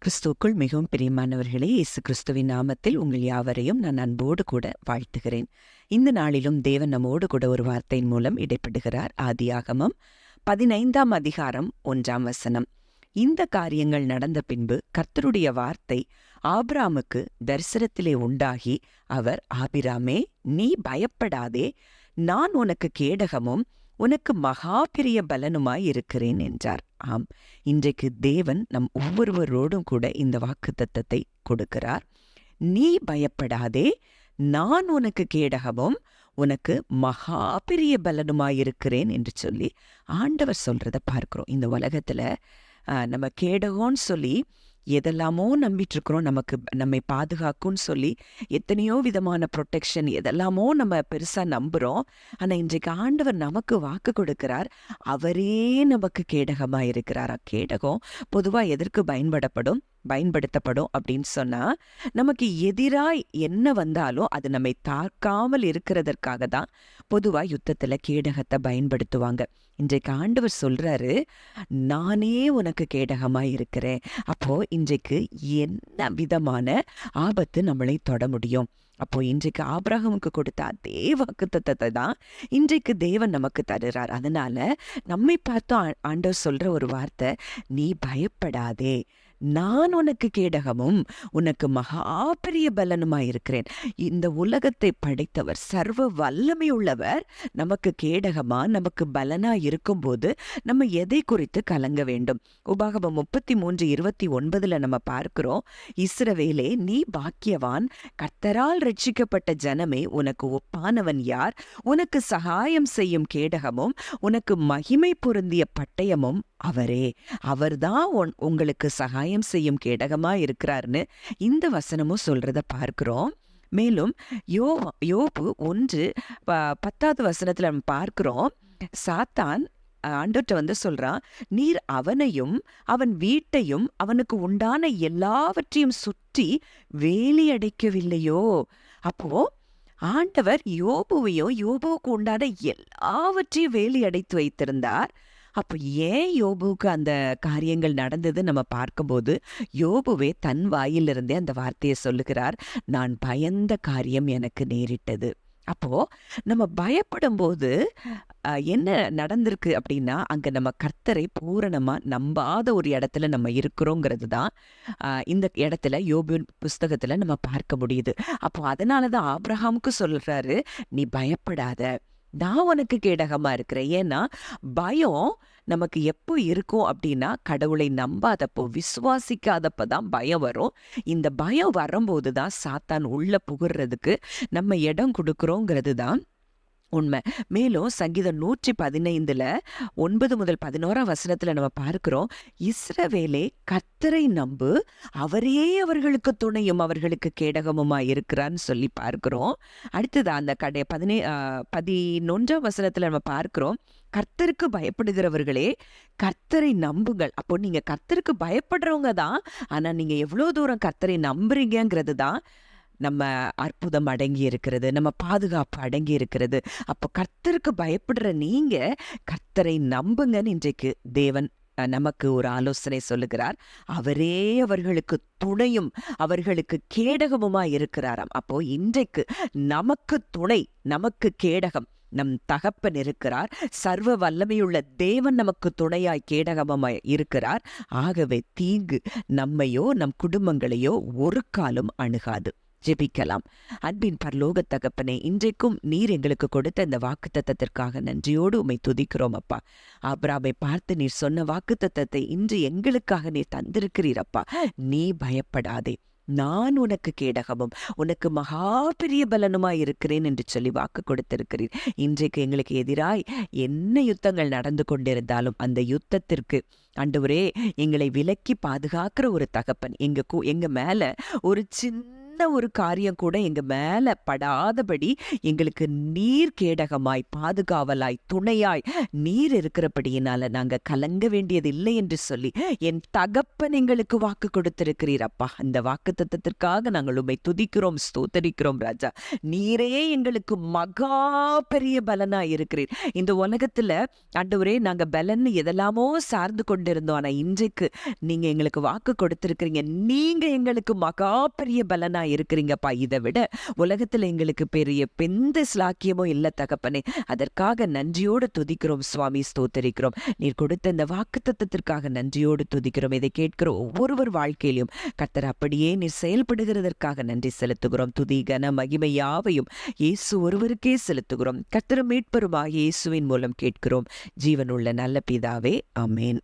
கிறிஸ்துவுக்குள் மிகவும் பிரியமானவர்களே, இயேசு கிறிஸ்துவின் நாமத்தில் உங்கள் யாவரையும் நான் அன்போடு கூட வாழ்த்துகிறேன். இந்த நாளிலும் தேவன் நம்மோடு கூட ஒரு வார்த்தையின் மூலம் இடைப்படுகிறார். ஆதியாகமம் 15ஆம் அதிகாரம் 1ஆம் வசனம். இந்த காரியங்கள் நடந்த பின்பு கர்த்தருடைய வார்த்தை ஆபிராமுக்கு தரிசனத்திலே உண்டாகி, அவர், ஆபிராமே, நீ பயப்படாதே, நான் உனக்கு கேடகமும் உனக்கு மகா பெரிய பலனுமாய் இருக்கிறேன் என்றார். ஆம், இன்றைக்கு தேவன் நம் ஒவ்வொருவரோடும் கூட இந்த வாக்குத்தத்தத்தை கொடுக்கிறார். நீ பயப்படாதே, நான் உனக்கு கேடகமும் உனக்கு மகா பெரிய பலனுமாயிருக்கிறேன் என்று சொல்லி ஆண்டவர் சொல்றத பார்க்கிறோம். இந்த உலகத்துல நம்ம கேடகம்னு சொல்லி எதெல்லாமோ நம்பிட்டு இருக்கிறோம். நம்மை பாதுகாக்கும்னு சொல்லி எத்தனையோ விதமான ப்ரொடெக்ஷன் எதெல்லாமோ நம்ம பெருசா நம்புறோம். ஆனா இன்றைக்கு ஆண்டவர் நமக்கு வாக்கு கொடுக்கிறார். அவரே நமக்கு கேடகமா இருக்கிறாரா. கேடகம் பொதுவா எதற்கு பயன்படுத்தப்படும் அப்படின்னு சொன்னா, நமக்கு எதிராய் என்ன வந்தாலும் அது நம்மை தாக்காமல் இருக்கிறதற்காக தான் பொதுவா யுத்தத்துல கேடகத்தை பயன்படுத்துவாங்க. இன்றைக்கு ஆண்டவர் சொல்றாரு, நானே உனக்கு கேடகமா இருக்கிறேன். அப்போ இன்றைக்கு என்ன விதமான ஆபத்து நம்மளை தொட முடியும்? அப்போ இன்றைக்கு ஆபிரகாமுக்கு கொடுத்த அதே வாக்குத்தத்தத்தை தான் இன்றைக்கு தேவன் நமக்கு தருகிறார். அதனால நம்மை பார்த்து ஆண்டவர் சொல்ற ஒரு வார்த்தை, நீ பயப்படாதே, நான் உனக்கு கேடகமும் உனக்கு மகா பெரிய பலனுமாயிருக்கிறேன். இந்த உலகத்தை படைத்தவர், சர்வ வல்லமை உள்ளவர், நமக்கு கேடகமா நமக்கு பலனா இருக்கும்போது நம்ம எதை குறித்து கலங்க வேண்டும்? உபாகமம் 33:29 நம்ம பார்க்கிறோம், இஸ்ரவேலே, நீ பாக்கியவான், கர்த்தரால் ரட்சிக்கப்பட்ட ஜனமே, உனக்கு ஒப்பானவன் யார்? உனக்கு சகாயம் செய்யும் கேடகமும் உனக்கு மகிமை பொருந்திய பட்டயமும் அவரே. அவர்தான் உங்களுக்கு சகாயம் செய்யும் கேடகமா இருக்கிறார்னு இந்த வசனமும் சொல்றத பார்க்கிறோம். மேலும் யோபு 1:10 வசனத்துல நம்ம பார்க்கிறோம், சாத்தான் ஆண்டவர்ட்ட சொல்றான், நீர் அவனையும் அவன் வீட்டையும் அவனுக்கு உண்டான எல்லாவற்றையும் சுற்றி வேலி அடைக்கவில்லையோ? அப்போ ஆண்டவர் யோபுவுக்கு உண்டான எல்லாவற்றையும் வேலி அடைத்து வைத்திருந்தார். அப்போ ஏன் யோபுவுக்கு அந்த காரியங்கள் நடந்தது நம்ம பார்க்கும்போது, யோபுவே தன் வாயிலிருந்தே அந்த வார்த்தையை சொல்லுகிறார், நான் பயந்த காரியம் எனக்கு நேரிட்டது. அப்போ நம்ம பயப்படும் போது என்ன நடந்திருக்கு அப்படின்னா, அங்க நம்ம கர்த்தரை பூரணமா நம்பாத ஒரு இடத்துல நம்ம இருக்கிறோங்கிறது தான் இந்த இடத்துல யோபு புஸ்தகத்துல நம்ம பார்க்க முடியுது. அப்போ அதனாலதான் ஆபிரகாமுக்கு சொல்றாரு, நீ பயப்படாத, நான் உனக்கு கேடகமா இருக்கிறேன். ஏன்னா பயம் நமக்கு எப்போ இருக்கும் அப்படின்னா, கடவுளை நம்பாதப்போ, விசுவாசிக்காதப்பதான் பயம் வரும். இந்த பயம் வரும்போது தான் சாத்தான் உள்ள புகுறதுக்கு நம்ம இடம் கொடுக்குறோங்கிறது தான் உண்மை. மேலும் சங்கீதம் 115:9-11 நம்ம பார்க்கிறோம், இஸ்ரவேலே, கர்த்தரை நம்பு, அவரே அவர்களுக்கு துணையும் அவர்களுக்கு கேடகமுமா இருக்கிறான்னு சொல்லி பார்க்கிறோம். அடுத்தது அந்த 11ஆம் வசனத்துல நம்ம பார்க்கிறோம், கர்த்தருக்கு பயப்படுகிறவர்களே, கர்த்தரை நம்புங்கள். அப்போ நீங்க கர்த்தருக்கு பயப்படுறவங்க தான், ஆனா நீங்க எவ்வளவு தூரம் கர்த்தரை நம்புறீங்கிறது தான் நம்ம அற்புதம் அடங்கி இருக்கிறது, நம்ம பாதுகாப்பு அடங்கி இருக்கிறது. அப்போ கர்த்தருக்கு பயப்படுற நீங்க கர்த்தரை நம்புங்கன்னு இன்றைக்கு தேவன் நமக்கு ஒரு ஆலோசனை சொல்லுகிறார். அவரே அவர்களுக்கு துணையும் அவர்களுக்கு கேடகமுமா இருக்கிறாராம். அப்போ இன்றைக்கு நமக்கு துணை, நமக்கு கேடகம் நம் தகப்பன் இருக்கிறார். சர்வ வல்லமையுள்ள தேவன் நமக்கு துணையாய் கேடகமாய் இருக்கிறார். ஆகவே தீங்கு நம்மையோ நம் குடும்பங்களையோ ஒரு காலம் அணுகாது. ஜெபிக்கலாம். அன்பின் பரலோக தகப்பனே, இன்றைக்கும் நீர் எங்களுக்கு கொடுத்த இந்த வாக்குத்தத்தத்திற்காக நன்றியோடு உம்மை துதிக்கிறோம் அப்பா. ஆபிரகாமை பார்த்து நீர் சொன்ன வாக்குத்தத்தத்தை இன்று எங்களுக்காக நீர் தந்திருக்கிறீர் அப்பா. நீ பயப்படாதே, நான் உனக்கு கேடகமும் உனக்கு மகா பெரிய பலனுமாய் இருக்கிறேன் என்று சொல்லி வாக்கு கொடுத்திருக்கிறீர். இன்றைக்கு எங்களுக்கு எதிராய் என்ன யுத்தங்கள் நடந்து கொண்டிருந்தாலும் அந்த யுத்தத்திற்கு ஆண்டவரே எங்களை விலக்கி பாதுகாக்கிற ஒரு தகப்பன், எங்க மேல ஒரு சின்ன சின்ன ஒரு காரியம் கூட எங்க மேல படாதபடி எங்களுக்கு நீர் கேடகமாய், பாதுகாவலாய், துணையாய் நீர் இருக்கிறபடியினால நாங்க கலங்க வேண்டியது இல்லை என்று சொல்லி என் தகப்பன் எங்களுக்கு வாக்கு கொடுத்திருக்கிறீர் அப்பா. இந்த வாக்கு தத்தத்திற்காக நாங்கள் உம்மை துதிக்கிறோம், ஸ்தோத்தரிக்கிறோம் ராஜா. நீரே எங்களுக்கு மகா பெரிய பலனா இருக்கிறீர். இந்த உலகத்துல ஆண்டவரே நாங்க பலன்னு எதெல்லாமோ சார்ந்து கொண்டிருந்தோம். ஆனா இன்றைக்கு நீங்க எங்களுக்கு வாக்கு கொடுத்திருக்கிறீங்க. நீங்க எங்களுக்கு மகா பெரிய பலனா இருக்கிறீங்கப்பா. இதை விட உலகத்துல எங்களுக்கு பெரிய எந்த ஸ்லாக்கியமும் இல்ல தகப்பனே. அதற்காக நன்றியோடு துதிக்கிறோம் சுவாமி, ஸ்தோத்தரிக்கிறோம். நீர் கொடுத்த இந்த வாக்கு தத்தத்திற்காக நன்றியோடு துதிக்கிறோம். இதை கேட்கிற ஒவ்வொருவர் வாழ்க்கையிலும் கர்த்தர் அப்படியே நீர் செயல்படுகிறதற்காக நன்றி செலுத்துகிறோம். துதி கன மகிமை யாவையும் இயேசு ஒருவருக்கே செலுத்துகிறோம். கர்த்தரும் மீட்பருமாகிய இயேசுவின் மூலம் கேட்கிறோம் ஜீவனுள்ள நல்ல பிதாவே, ஆமென்.